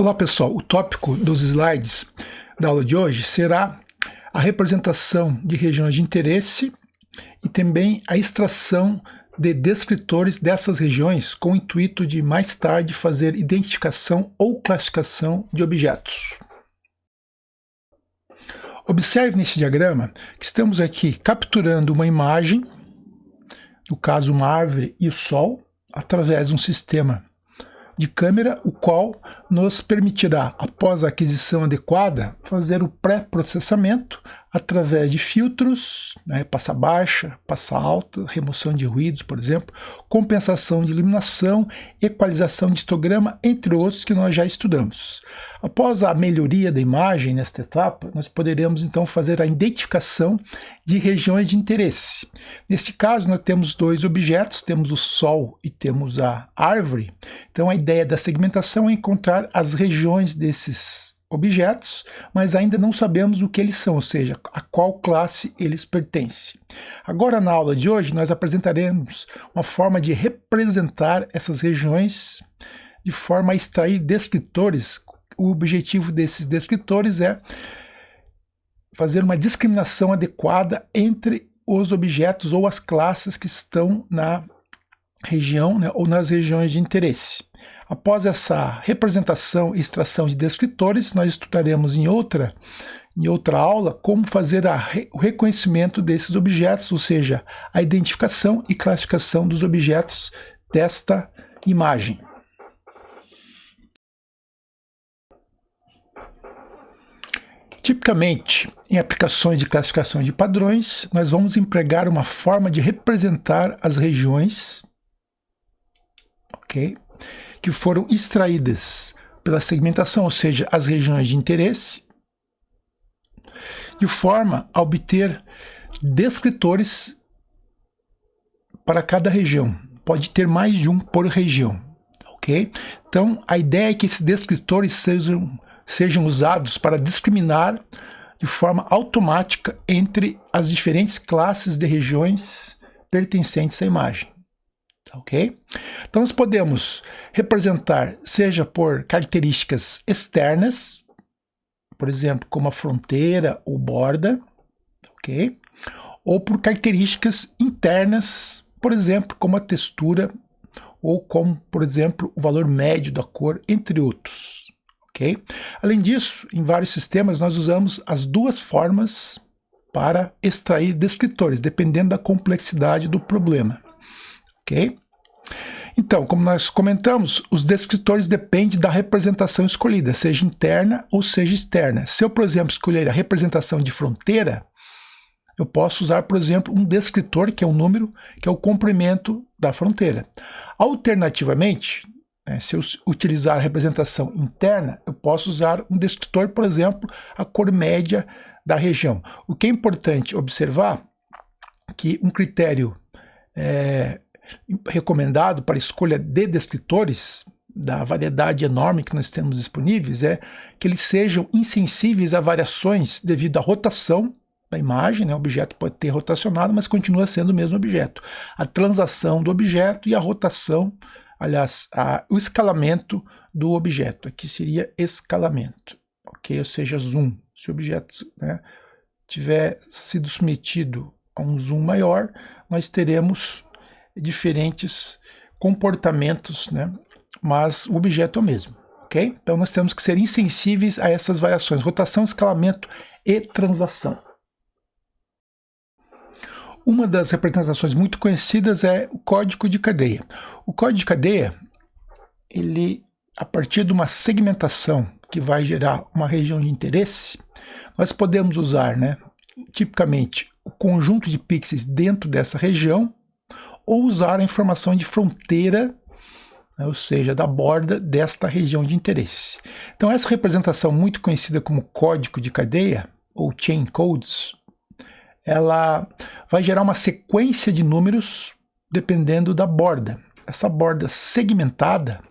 Olá pessoal, o tópico dos slides da aula de hoje será a representação de regiões de interesse e também a extração de descritores dessas regiões com o intuito de mais tarde fazer identificação ou classificação de objetos. Observe nesse diagrama que estamos aqui capturando uma imagem, no caso uma árvore e o sol, através de um sistema de câmera, o qual nos permitirá, após a aquisição adequada, fazer o pré-processamento através de filtros, passa baixa, passa alta, remoção de ruídos, por exemplo, compensação de iluminação, equalização de histograma, entre outros que nós já estudamos. Após a melhoria da imagem nesta etapa, nós poderemos então fazer a identificação de regiões de interesse. Neste caso, nós temos dois objetos, temos o Sol e temos a árvore. Então a ideia da segmentação é encontrar as regiões desses objetos, mas ainda não sabemos o que eles são, ou seja, a qual classe eles pertencem. Agora, na aula de hoje, nós apresentaremos uma forma de representar essas regiões de forma a extrair descritores. O objetivo desses descritores é fazer uma discriminação adequada entre os objetos ou as classes que estão na região, ou nas regiões de interesse. Após essa representação e extração de descritores, nós estudaremos em outra aula como fazer o reconhecimento desses objetos, ou seja, a identificação e classificação dos objetos desta imagem. Tipicamente, em aplicações de classificação de padrões, nós vamos empregar uma forma de representar as regiões, que foram extraídas pela segmentação, ou seja, as regiões de interesse, de forma a obter descritores para cada região. Pode ter mais de um por região, Então, a ideia é que esses descritores sejam usados para discriminar de forma automática entre as diferentes classes de regiões pertencentes à imagem. Então nós podemos representar, seja por características externas, por exemplo, como a fronteira ou borda, ou por características internas, por exemplo, como a textura, ou como, por exemplo, o valor médio da cor, entre outros. Além disso, em vários sistemas nós usamos as duas formas para extrair descritores, dependendo da complexidade do problema. Então, como nós comentamos, os descritores dependem da representação escolhida, seja interna ou seja externa. Se eu, por exemplo, escolher a representação de fronteira, eu posso usar, por exemplo, um descritor, que é um número, que é o comprimento da fronteira. Alternativamente, se eu utilizar a representação interna, eu posso usar um descritor, por exemplo, a cor média da região. O que é importante observar que um critério recomendado para a escolha de descritores, da variedade enorme que nós temos disponíveis, é que eles sejam insensíveis a variações devido à rotação da imagem. O objeto pode ter rotacionado, mas continua sendo o mesmo objeto. A translação do objeto e a rotação, aliás, o escalamento do objeto. Aqui seria escalamento, ou seja, zoom. Se o objeto tiver sido submetido a um zoom maior, nós teremos diferentes comportamentos, mas o objeto é o mesmo. Então nós temos que ser insensíveis a essas variações, rotação, escalamento e translação. Uma das representações muito conhecidas é o código de cadeia. O código de cadeia, ele, a partir de uma segmentação que vai gerar uma região de interesse, nós podemos usar, tipicamente, o conjunto de pixels dentro dessa região, ou usar a informação de fronteira, ou seja, da borda desta região de interesse. Então essa representação muito conhecida como código de cadeia, ou chain codes, ela vai gerar uma sequência de números dependendo da borda. Essa borda segmentada,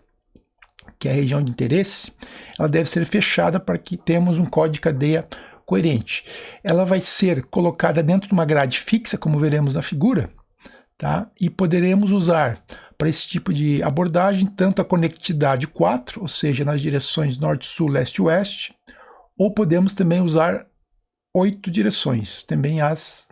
que é a região de interesse, ela deve ser fechada para que tenhamos um código de cadeia coerente. Ela vai ser colocada dentro de uma grade fixa, como veremos na figura, tá? E poderemos usar para esse tipo de abordagem tanto a conectividade 4, ou seja, nas direções norte-sul, leste-oeste, ou podemos também usar 8 direções, também as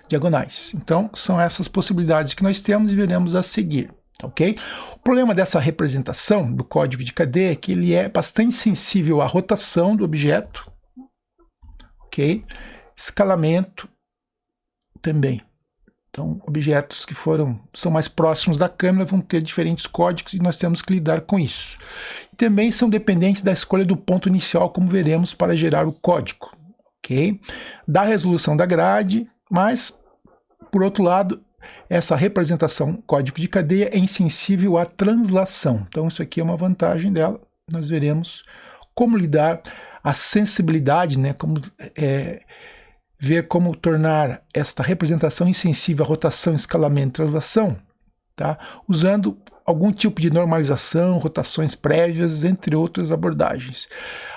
diagonais. Então, são essas possibilidades que nós temos e veremos a seguir, ok? O problema dessa representação do código de cadeia é que ele é bastante sensível à rotação do objeto, ok? Escalamento também. Então, objetos que são mais próximos da câmera vão ter diferentes códigos e nós temos que lidar com isso. E também são dependentes da escolha do ponto inicial, como veremos, para gerar o código, ok? Da resolução da grade, mas, por outro lado, essa representação código de cadeia é insensível à translação. Então, isso aqui é uma vantagem dela. Nós veremos como lidar a sensibilidade, né? Ver como tornar esta representação insensível à rotação, escalamento e translação, tá? Usando algum tipo de normalização, rotações prévias, entre outras abordagens.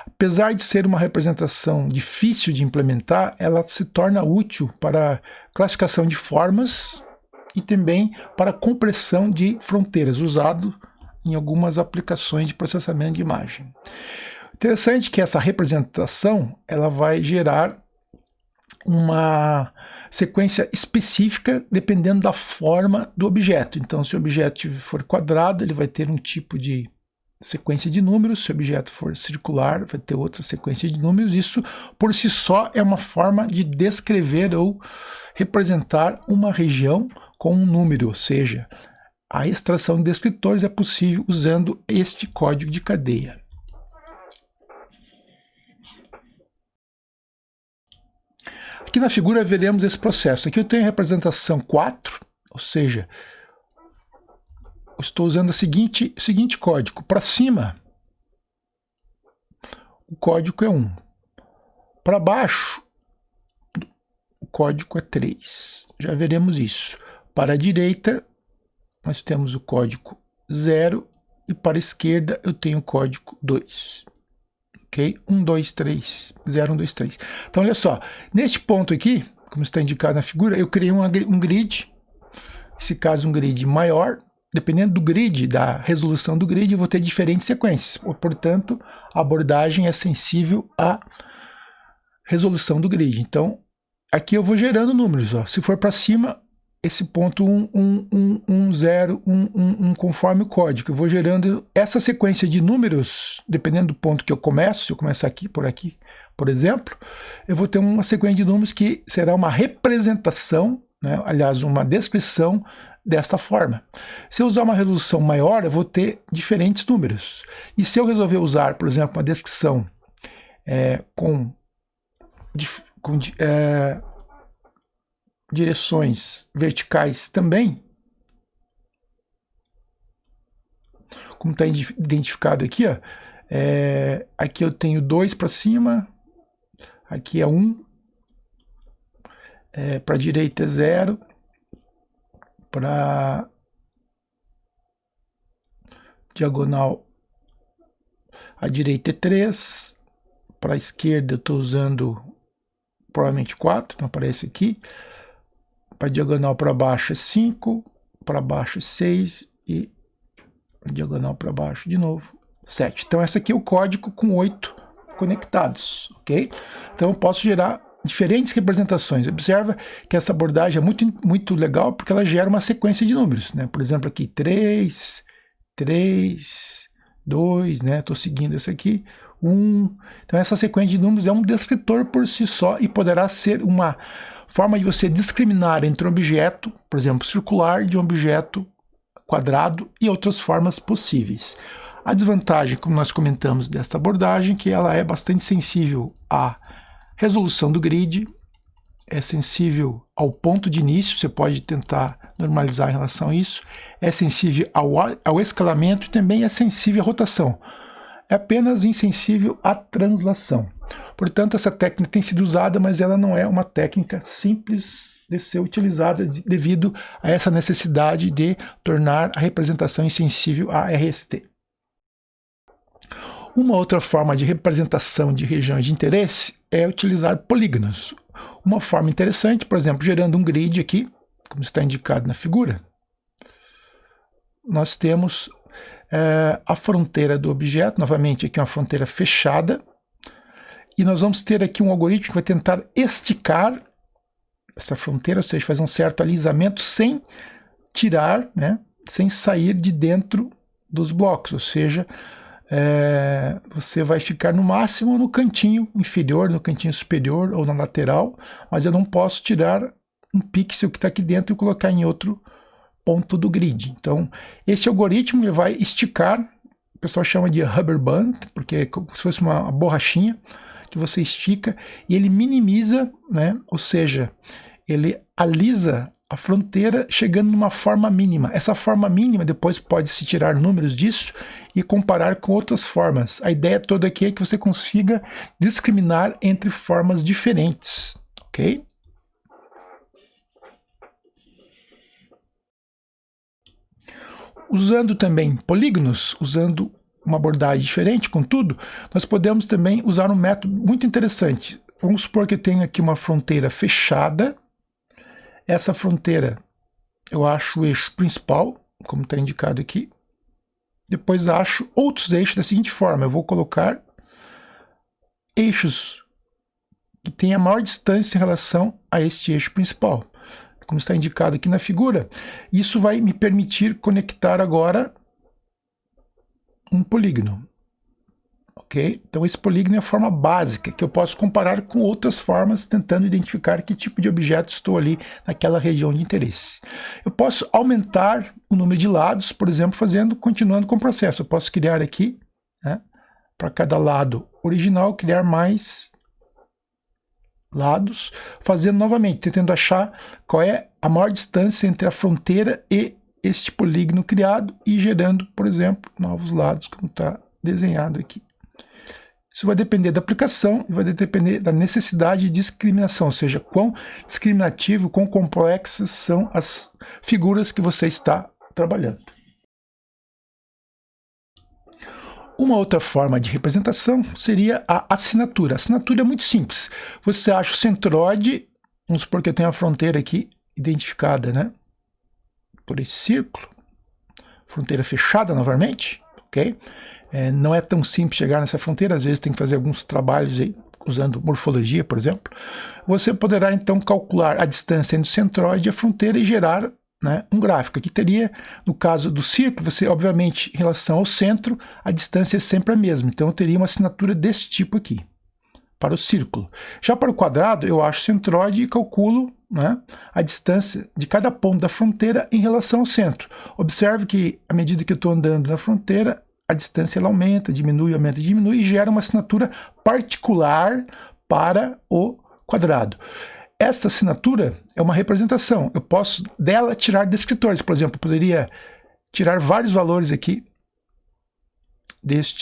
Apesar de ser uma representação difícil de implementar, ela se torna útil para classificação de formas e também para compressão de fronteiras, usado em algumas aplicações de processamento de imagem. Interessante que essa representação ela vai gerar uma sequência específica dependendo da forma do objeto. Então, se o objeto for quadrado, ele vai ter um tipo de sequência de números. Se o objeto for circular, vai ter outra sequência de números. Isso, por si só, é uma forma de descrever ou representar uma região com um número, ou seja, a extração de descritores é possível usando este código de cadeia. Aqui na figura veremos esse processo. Aqui eu tenho a representação 4, ou seja, eu estou usando o seguinte código. Para cima, o código é 1. Para baixo, o código é 3. Já veremos isso. Para a direita, nós temos o código 0 e para a esquerda eu tenho o código 2. Ok? 1, 2, 3, 0, 1, 2, 3. Então, olha só, neste ponto aqui, como está indicado na figura, eu criei um grid, nesse caso um grid maior. Dependendo do grid, da resolução do grid, eu vou ter diferentes sequências. Portanto, a abordagem é sensível à resolução do grid. Então, aqui eu vou gerando números. Ó. Se for para cima, esse ponto 1, 1, 1, 1, 0, 1, 1, 1, conforme o código. Eu vou gerando essa sequência de números, dependendo do ponto que eu começo. Se eu começar aqui, por exemplo, eu vou ter uma sequência de números que será uma representação, né? Aliás, uma descrição desta forma. Se eu usar uma resolução maior, eu vou ter diferentes números. E se eu resolver usar, por exemplo, uma descrição com direções verticais também, como está identificado aqui, ó, aqui eu tenho 2 para cima, aqui é 1, para a direita é 0, para diagonal a direita é 3, para a esquerda eu estou usando provavelmente 4, não aparece aqui, para diagonal para baixo é 5, para baixo é 6 e diagonal para baixo de novo 7. Então esse aqui é o código com 8 conectados, ok? Então eu posso gerar diferentes representações. Observa que essa abordagem é muito legal porque ela gera uma sequência de números, né? Por exemplo, aqui 3, 3, 2, né? Estou seguindo essa aqui, 1. Então essa sequência de números é um descritor por si só e poderá ser uma forma de você discriminar entre um objeto, por exemplo, circular, de um objeto quadrado e outras formas possíveis. A desvantagem, como nós comentamos desta abordagem, é que ela é bastante sensível à resolução do grid, é sensível ao ponto de início, você pode tentar normalizar em relação a isso, é sensível ao escalamento e também é sensível à rotação. É apenas insensível à translação. Portanto, essa técnica tem sido usada, mas ela não é uma técnica simples de ser utilizada devido a essa necessidade de tornar a representação insensível a RST. Uma outra forma de representação de regiões de interesse é utilizar polígonos. Uma forma interessante, por exemplo, gerando um grid aqui, como está indicado na figura, nós temos a fronteira do objeto, novamente aqui uma fronteira fechada, e nós vamos ter aqui um algoritmo que vai tentar esticar essa fronteira, ou seja, fazer um certo alisamento sem tirar, né, sem sair de dentro dos blocos, ou seja, você vai ficar no máximo no cantinho inferior, no cantinho superior ou na lateral, mas eu não posso tirar um pixel que está aqui dentro e colocar em outro ponto do grid. Então, esse algoritmo ele vai esticar, o pessoal chama de rubber band, porque é como se fosse uma borrachinha que você estica, e ele minimiza, né, ou seja, ele alisa a fronteira chegando numa forma mínima. Essa forma mínima depois pode-se tirar números disso e comparar com outras formas. A ideia toda aqui é que você consiga discriminar entre formas diferentes, ok? Usando também polígonos, usando uma abordagem diferente, contudo, nós podemos também usar um método muito interessante. Vamos supor que eu tenho aqui uma fronteira fechada. Essa fronteira, eu acho o eixo principal, como está indicado aqui. Depois acho outros eixos da seguinte forma. Eu vou colocar eixos que têm a maior distância em relação a este eixo principal, como está indicado aqui na figura. Isso vai me permitir conectar agora um polígono. Ok? Então esse polígono é a forma básica, que eu posso comparar com outras formas, tentando identificar que tipo de objeto estou ali naquela região de interesse. Eu posso aumentar o número de lados, por exemplo, continuando com o processo. Eu posso criar aqui, né, para cada lado original, criar mais lados, fazendo novamente, tentando achar qual é a maior distância entre a fronteira e este polígono criado e gerando, por exemplo, novos lados, como está desenhado aqui. Isso vai depender da aplicação e vai depender da necessidade de discriminação, ou seja, quão discriminativo, quão complexas são as figuras que você está trabalhando. Uma outra forma de representação seria a assinatura. A assinatura é muito simples. Você acha o centroide, vamos supor que eu tenho a fronteira aqui identificada, né, por esse círculo, fronteira fechada novamente, ok? Não é tão simples chegar nessa fronteira, às vezes tem que fazer alguns trabalhos aí, usando morfologia, por exemplo. Você poderá então calcular a distância entre o centroide e a fronteira e gerar, né, um gráfico. Aqui teria, no caso do círculo, você obviamente em relação ao centro, a distância é sempre a mesma, então eu teria uma assinatura desse tipo aqui, para o círculo. Já para o quadrado, eu acho o centroide e calculo, né, a distância de cada ponto da fronteira em relação ao centro. Observe que, à medida que eu estou andando na fronteira, a distância ela aumenta, diminui e gera uma assinatura particular para o quadrado. Esta assinatura é uma representação. Eu posso dela tirar descritores. Por exemplo, eu poderia tirar vários valores aqui dessa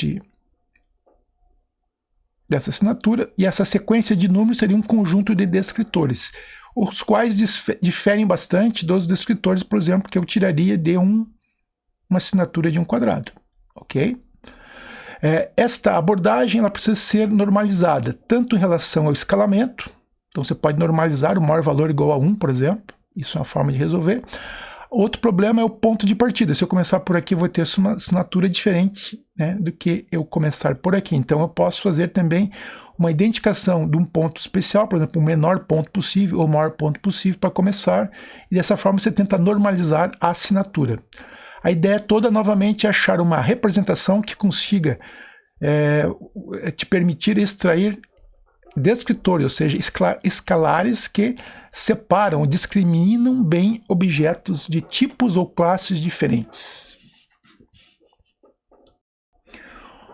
assinatura, e essa sequência de números seria um conjunto de descritores, os quais diferem bastante dos descritores, por exemplo, que eu tiraria de uma assinatura de um quadrado. Ok? Esta abordagem ela precisa ser normalizada, tanto em relação ao escalamento, então você pode normalizar o maior valor igual a 1, por exemplo, isso é uma forma de resolver. Outro problema é o ponto de partida. Se eu começar por aqui, eu vou ter uma assinatura diferente, né, do que eu começar por aqui. Então eu posso fazer também uma identificação de um ponto especial, por exemplo, o menor ponto possível ou o maior ponto possível para começar, e dessa forma você tenta normalizar a assinatura. A ideia toda, novamente, é achar uma representação que consiga te permitir extrair descritores, ou seja, escalares que separam ou discriminam bem objetos de tipos ou classes diferentes.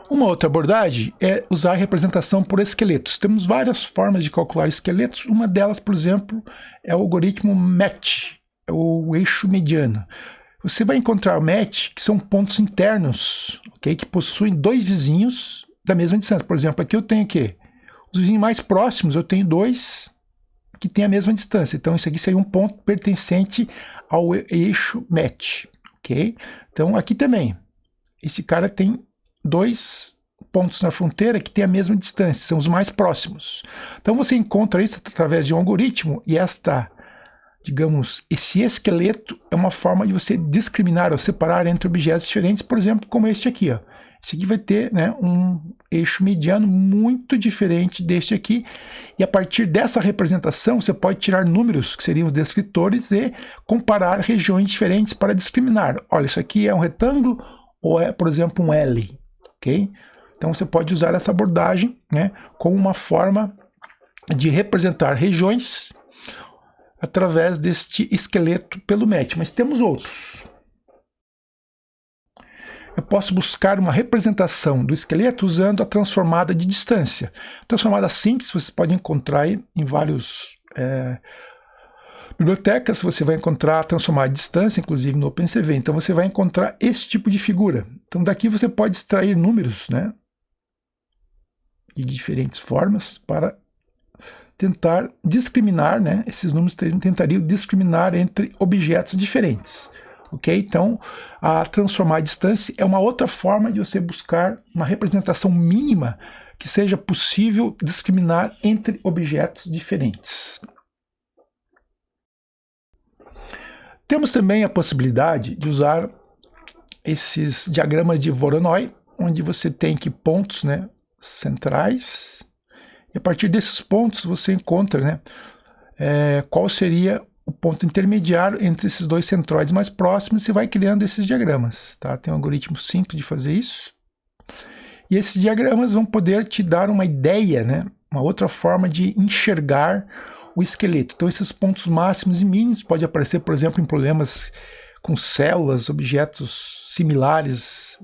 Uma outra abordagem é usar a representação por esqueletos. Temos várias formas de calcular esqueletos. Uma delas, por exemplo, é o algoritmo MET, o eixo mediano. Você vai encontrar o MET, que são pontos internos, okay, que possuem dois vizinhos da mesma distância. Por exemplo, aqui eu tenho o quê? Os vizinhos mais próximos, eu tenho dois que têm a mesma distância. Então, isso aqui seria um ponto pertencente ao eixo MET. Okay? Então, aqui também, esse cara tem dois pontos na fronteira que têm a mesma distância, são os mais próximos. Então, você encontra isso através de um algoritmo, e esta digamos, esse esqueleto é uma forma de você discriminar ou separar entre objetos diferentes, por exemplo, como este aqui, ó. Esse aqui vai ter, né, um eixo mediano muito diferente deste aqui, e a partir dessa representação você pode tirar números, que seriam os descritores, e comparar regiões diferentes para discriminar. Olha, isso aqui é um retângulo ou é, por exemplo, um L, ok? Então você pode usar essa abordagem, né, como uma forma de representar regiões através deste esqueleto pelo MET, mas temos outros. Eu posso buscar uma representação do esqueleto usando a transformada de distância. Transformada simples você pode encontrar em vários bibliotecas, você vai encontrar a transformada de distância, inclusive no OpenCV. Então você vai encontrar esse tipo de figura. Então daqui você pode extrair números, né, de diferentes formas para tentar discriminar, né, esses números tentariam discriminar entre objetos diferentes. Ok? Então, a transformar a distância é uma outra forma de você buscar uma representação mínima que seja possível discriminar entre objetos diferentes. Temos também a possibilidade de usar esses diagramas de Voronoi, onde você tem aqui pontos, né, centrais, e a partir desses pontos você encontra, né, qual seria o ponto intermediário entre esses dois centroides mais próximos, e você vai criando esses diagramas. Tá? Tem um algoritmo simples de fazer isso. E esses diagramas vão poder te dar uma ideia, né? Uma outra forma de enxergar o esqueleto. Então esses pontos máximos e mínimos podem aparecer, por exemplo, em problemas com células, objetos similares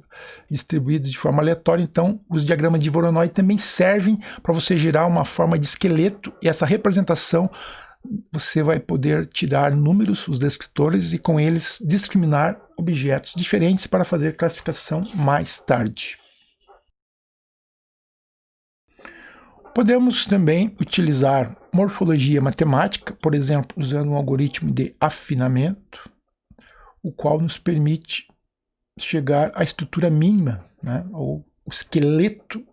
distribuídos de forma aleatória. Então os diagramas de Voronoi também servem para você gerar uma forma de esqueleto, e essa representação você vai poder tirar números, os descritores, e com eles discriminar objetos diferentes para fazer classificação mais tarde. Podemos também utilizar morfologia matemática, por exemplo, usando um algoritmo de afinamento, o qual nos permite chegar à estrutura mínima, né, ou o esqueleto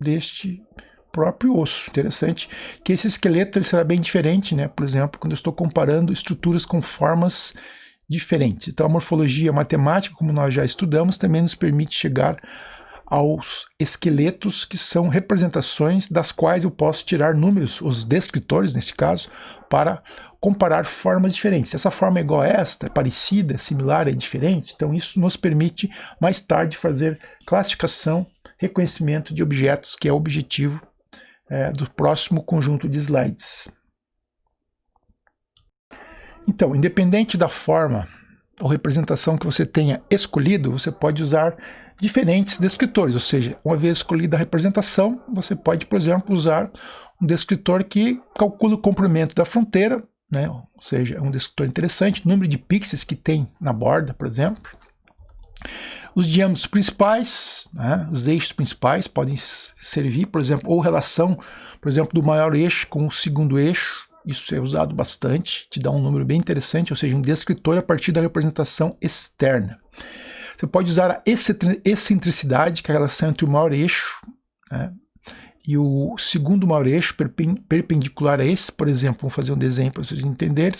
deste próprio osso. Interessante que esse esqueleto ele será bem diferente, né? Por exemplo, quando eu estou comparando estruturas com formas diferentes. Então a morfologia matemática, como nós já estudamos, também nos permite chegar aos esqueletos, que são representações das quais eu posso tirar números, os descritores nesse caso, para comparar formas diferentes. Se essa forma é igual a esta, é parecida, similar, é diferente, então isso nos permite mais tarde fazer classificação, reconhecimento de objetos, que é o objetivo do próximo conjunto de slides. Então, independente da forma ou representação que você tenha escolhido, você pode usar diferentes descritores, ou seja, uma vez escolhida a representação, você pode, por exemplo, usar um descritor que calcula o comprimento da fronteira, né? Ou seja, é um descritor interessante, número de pixels que tem na borda, por exemplo. Os diâmetros principais, né, os eixos principais podem servir, por exemplo, ou relação, por exemplo, do maior eixo com o segundo eixo. Isso é usado bastante, te dá um número bem interessante, ou seja, um descritor a partir da representação externa. Você pode usar a excentricidade, que é a relação entre o maior eixo, né, e o segundo maior eixo perpendicular a esse. Por exemplo, vou fazer um desenho para vocês entenderem.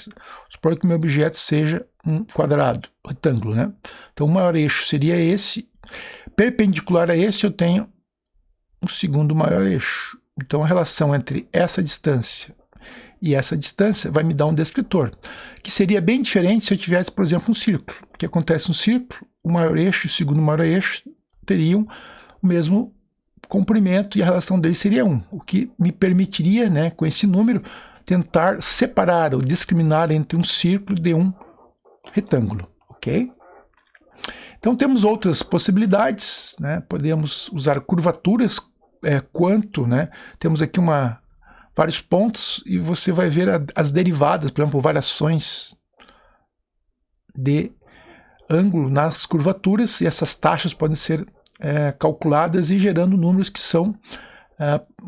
Suponho que o meu objeto seja um quadrado, retângulo, né? Então o maior eixo seria esse. Perpendicular a esse eu tenho o segundo maior eixo. Então a relação entre essa distância e essa distância vai me dar um descritor, que seria bem diferente se eu tivesse, por exemplo, um círculo. O que acontece no círculo? O maior eixo e o segundo maior eixo teriam o mesmo comprimento e a relação deles seria 1, o que me permitiria, né, com esse número, tentar separar ou discriminar entre um círculo de um retângulo, ok? Então temos outras possibilidades, né? Podemos usar curvaturas, né? Temos aqui vários pontos e você vai ver as derivadas, por exemplo, variações de ângulo nas curvaturas, e essas taxas podem ser calculadas e gerando números que são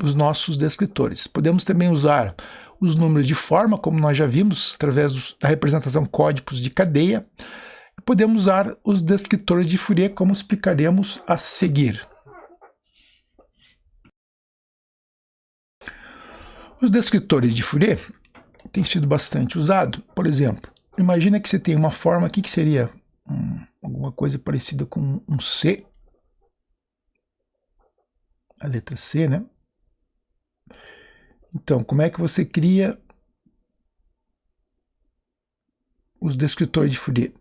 os nossos descritores. Podemos também usar os números de forma, como nós já vimos, através da representação códigos de cadeia. E podemos usar os descritores de Fourier, como explicaremos a seguir. Os descritores de Fourier tem sido bastante usado. Por exemplo, imagina que você tem uma forma aqui que seria alguma coisa parecida com um C, a letra C, né? Então, como é que você cria os descritores de Fourier?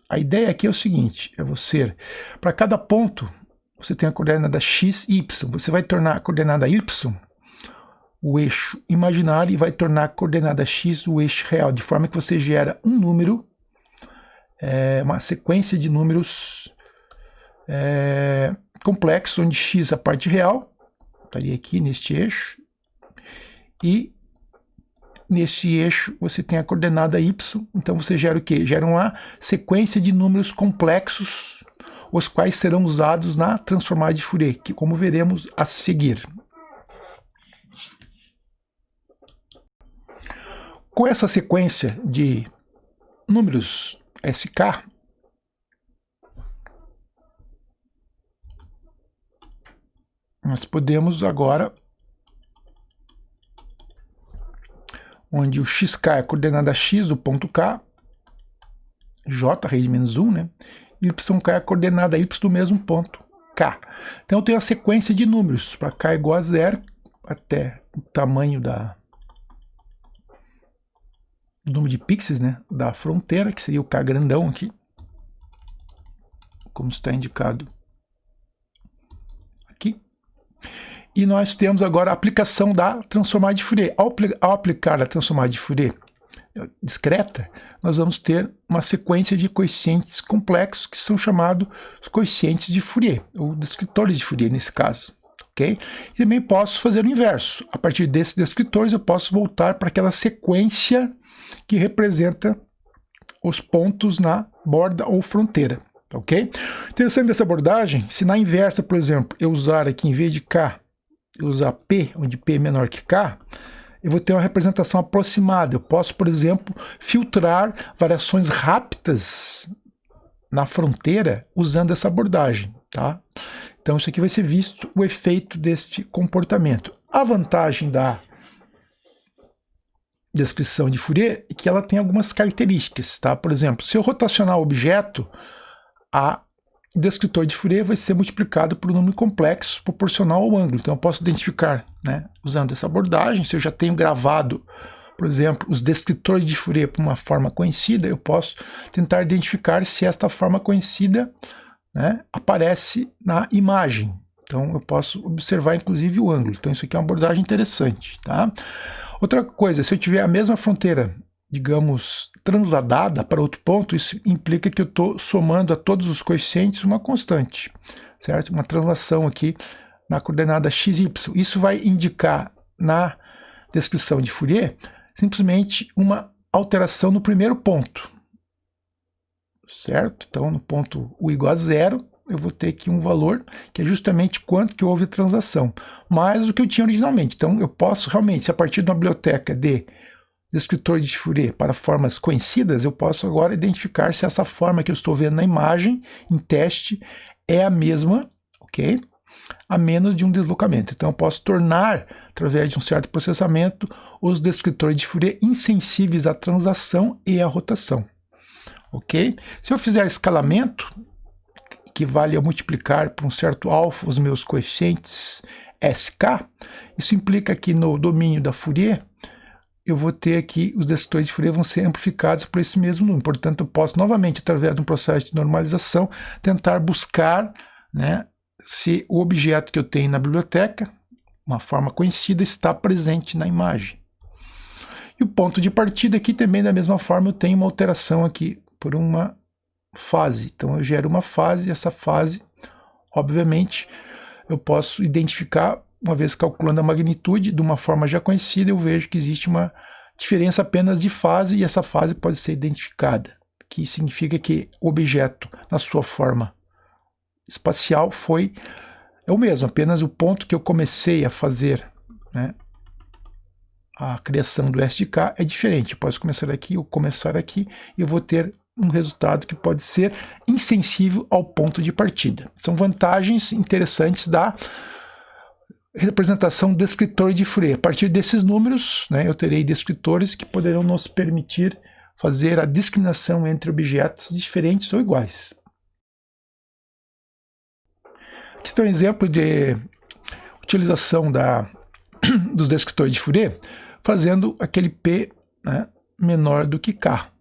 A ideia aqui é o seguinte, é você, para cada ponto, você tem a coordenada x e y. Você vai tornar a coordenada y o eixo imaginário e vai tornar a coordenada x o eixo real, de forma que você gera um número, uma sequência de números complexos, onde x é a parte real, estaria aqui neste eixo, e neste eixo você tem a coordenada y, então você gera o quê? Gera uma sequência de números complexos, os quais serão usados na transformada de Fourier, que como veremos a seguir. Com essa sequência de números SK, nós podemos agora, onde o xk é a coordenada x do ponto K, j, raiz de menos 1, né? E yk é a coordenada y do mesmo ponto K. Então eu tenho a sequência de números para K igual a 0 até o tamanho do número de pixels, né, da fronteira, que seria o K grandão aqui, como está indicado aqui. E nós temos agora a aplicação da transformada de Fourier. Ao aplicar a transformada de Fourier discreta, nós vamos ter uma sequência de coeficientes complexos que são chamados os coeficientes de Fourier, ou descritores de Fourier nesse caso. Okay? E também posso fazer o inverso. A partir desses descritores eu posso voltar para aquela sequência que representa os pontos na borda ou fronteira. Ok? Interessante dessa abordagem, se na inversa, por exemplo, eu usar aqui em vez de K, eu usar P, onde P é menor que K, eu vou ter uma representação aproximada. Eu posso, por exemplo, filtrar variações rápidas na fronteira usando essa abordagem. Tá? Então isso aqui vai ser visto o efeito deste comportamento. A vantagem da descrição de Fourier é que ela tem algumas características. Tá? Por exemplo, se eu rotacionar o objeto, o descritor de Fourier vai ser multiplicado por um número complexo proporcional ao ângulo. Então eu posso identificar, né, usando essa abordagem, se eu já tenho gravado, por exemplo, os descritores de Fourier por uma forma conhecida, eu posso tentar identificar se esta forma conhecida, né, aparece na imagem. Então eu posso observar inclusive o ângulo. Então isso aqui é uma abordagem interessante. Tá? Outra coisa, se eu tiver a mesma fronteira, digamos, transladada para outro ponto, isso implica que eu estou somando a todos os coeficientes uma constante, certo? Uma translação aqui na coordenada x e y. Isso vai indicar na descrição de Fourier simplesmente uma alteração no primeiro ponto, certo? Então, no ponto u igual a 0, eu vou ter aqui um valor que é justamente quanto que houve translação, mais do que eu tinha originalmente. Então, eu posso realmente, se a partir de uma biblioteca de descritor de Fourier para formas conhecidas, eu posso agora identificar se essa forma que eu estou vendo na imagem, em teste, é a mesma, ok? A menos de um deslocamento. Então eu posso tornar, através de um certo processamento, os descritores de Fourier insensíveis à translação e à rotação, ok? Se eu fizer escalamento, que vale a multiplicar por um certo alfa os meus coeficientes SK, isso implica que no domínio da Fourier, eu vou ter aqui, os descritores de Fourier vão ser amplificados por esse mesmo número. Portanto, eu posso novamente, através de um processo de normalização, tentar buscar, né, se o objeto que eu tenho na biblioteca, uma forma conhecida, está presente na imagem. E o ponto de partida aqui também, da mesma forma, eu tenho uma alteração aqui por uma fase. Então, eu gero uma fase, e essa fase, obviamente, eu posso identificar. Uma vez calculando a magnitude de uma forma já conhecida, eu vejo que existe uma diferença apenas de fase e essa fase pode ser identificada, que significa que o objeto na sua forma espacial é o mesmo, apenas o ponto que eu comecei a fazer, né, a criação do S de K é diferente. Eu posso começar aqui ou começar aqui e eu vou ter um resultado que pode ser insensível ao ponto de partida. São vantagens interessantes da representação descritor de Fourier. A partir desses números, né, eu terei descritores que poderão nos permitir fazer a discriminação entre objetos diferentes ou iguais. Aqui está um exemplo de utilização dos descritores de Fourier, fazendo aquele P, né, menor do que K.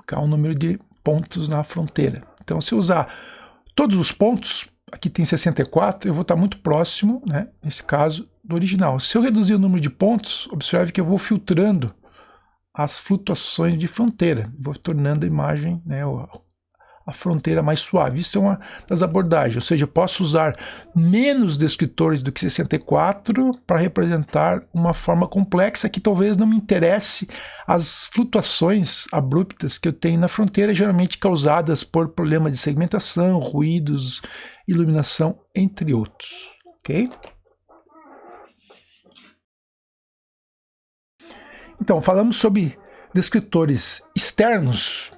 K é o número de pontos na fronteira. Então, se eu usar todos os pontos, aqui tem 64, eu vou estar muito próximo, né, nesse caso, do original. Se eu reduzir o número de pontos, observe que eu vou filtrando as flutuações de fronteira, vou tornando a imagem, né, a fronteira mais suave. Isso é uma das abordagens, ou seja, eu posso usar menos descritores do que 64 para representar uma forma complexa que talvez não me interesse as flutuações abruptas que eu tenho na fronteira, geralmente causadas por problemas de segmentação, ruídos, iluminação, entre outros. Ok? Então, falamos sobre descritores externos.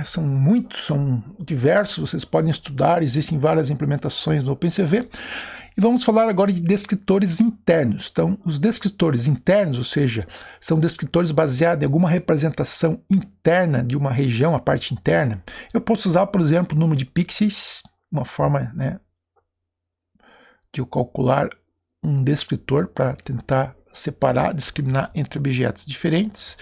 São muitos, são diversos, vocês podem estudar, existem várias implementações no OpenCV. E vamos falar agora de descritores internos. Então, os descritores internos, ou seja, são descritores baseados em alguma representação interna de uma região, a parte interna. Eu posso usar, por exemplo, o número de pixels, uma forma, né, de eu calcular um descritor para tentar separar, discriminar entre objetos diferentes.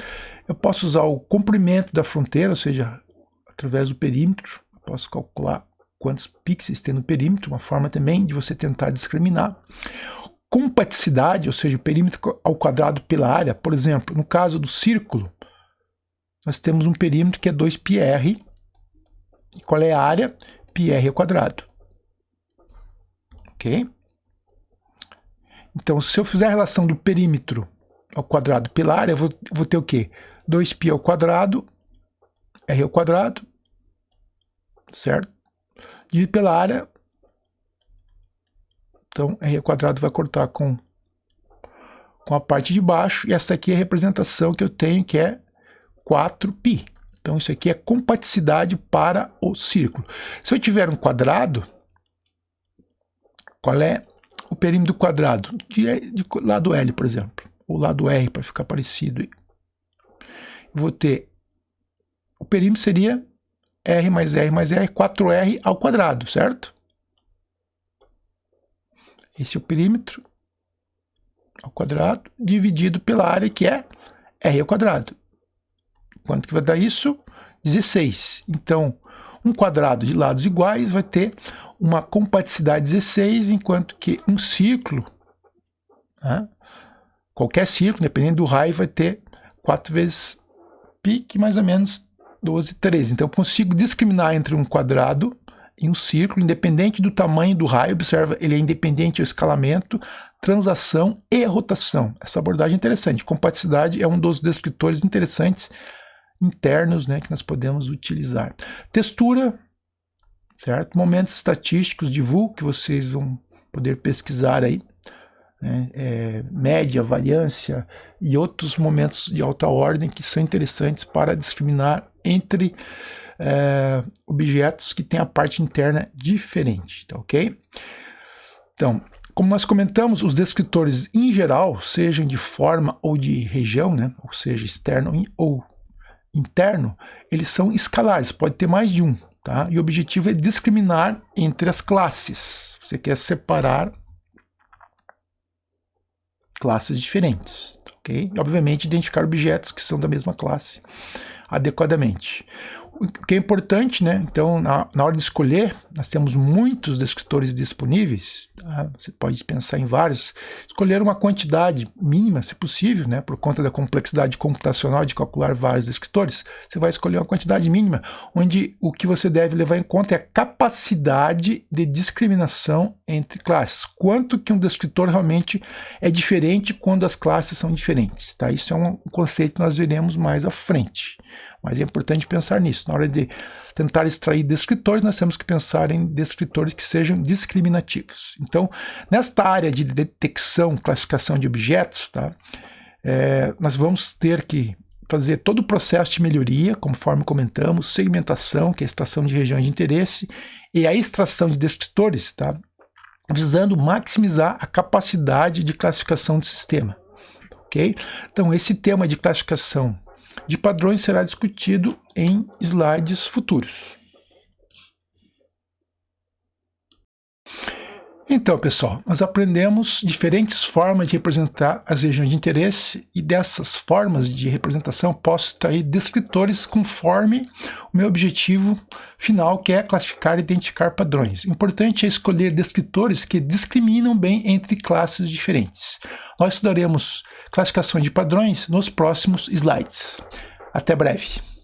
Eu posso usar o comprimento da fronteira, ou seja, através do perímetro, eu posso calcular quantos pixels tem no perímetro, uma forma também de você tentar discriminar. Compaticidade, ou seja, o perímetro ao quadrado pela área. Por exemplo, no caso do círculo, nós temos um perímetro que é 2πr. E qual é a área? πr ao quadrado. Ok? Então, se eu fizer a relação do perímetro ao quadrado pela área, eu vou ter o quê? 2π ao quadrado, r ao quadrado, certo? Dividido pela área, então r ao quadrado vai cortar com a parte de baixo, e essa aqui é a representação que eu tenho, que é 4π. Então, isso aqui é compaticidade para o círculo. Se eu tiver um quadrado, qual é o perímetro do quadrado? De lado L, por exemplo, ou lado R, para ficar parecido. Eu vou ter, o perímetro seria R mais R mais R, 4R ao quadrado, certo? Esse é o perímetro ao quadrado, dividido pela área, que é R ao quadrado. Quanto que vai dar isso? 16. Então, um quadrado de lados iguais vai ter uma compaticidade 16, enquanto que um círculo, né, qualquer círculo, dependendo do raio, vai ter 4 vezes π, que mais ou menos 12, 13. Então, eu consigo discriminar entre um quadrado e um círculo, independente do tamanho do raio. Observa, ele é independente ao escalamento, translação e rotação. Essa abordagem é interessante. Compaticidade é um dos descritores interessantes internos, né, que nós podemos utilizar. Textura, certo? Momentos estatísticos de VU, que vocês vão poder pesquisar aí, né? Média, variância e outros momentos de alta ordem que são interessantes para discriminar entre objetos que têm a parte interna diferente, tá ok? Então, como nós comentamos, os descritores em geral, sejam de forma ou de região, né, ou seja, externo ou interno, eles são escalares, pode ter mais de um, tá? E o objetivo é discriminar entre as classes. Você quer separar classes diferentes, ok? E, obviamente, identificar objetos que são da mesma classe adequadamente. O que é importante, né? Então, na hora de escolher, nós temos muitos descritores disponíveis, tá? Você pode pensar em vários, escolher uma quantidade mínima, se possível, né? Por conta da complexidade computacional de calcular vários descritores, você vai escolher uma quantidade mínima, onde o que você deve levar em conta é a capacidade de discriminação entre classes. Quanto que um descritor realmente é diferente quando as classes são diferentes, tá? Isso é um conceito que nós veremos mais à frente. Mas é importante pensar nisso. Na hora de tentar extrair descritores, nós temos que pensar em descritores que sejam discriminativos. Então, nesta área de detecção, classificação de objetos, tá, nós vamos ter que fazer todo o processo de melhoria, conforme comentamos, segmentação, que é a extração de regiões de interesse, e a extração de descritores, tá, visando maximizar a capacidade de classificação do sistema. Ok? Então, esse tema de classificação de padrões será discutido em slides futuros. Então, pessoal, nós aprendemos diferentes formas de representar as regiões de interesse e dessas formas de representação posso extrair descritores conforme o meu objetivo final, que é classificar e identificar padrões. O importante é escolher descritores que discriminam bem entre classes diferentes. Nós estudaremos classificação de padrões nos próximos slides. Até breve!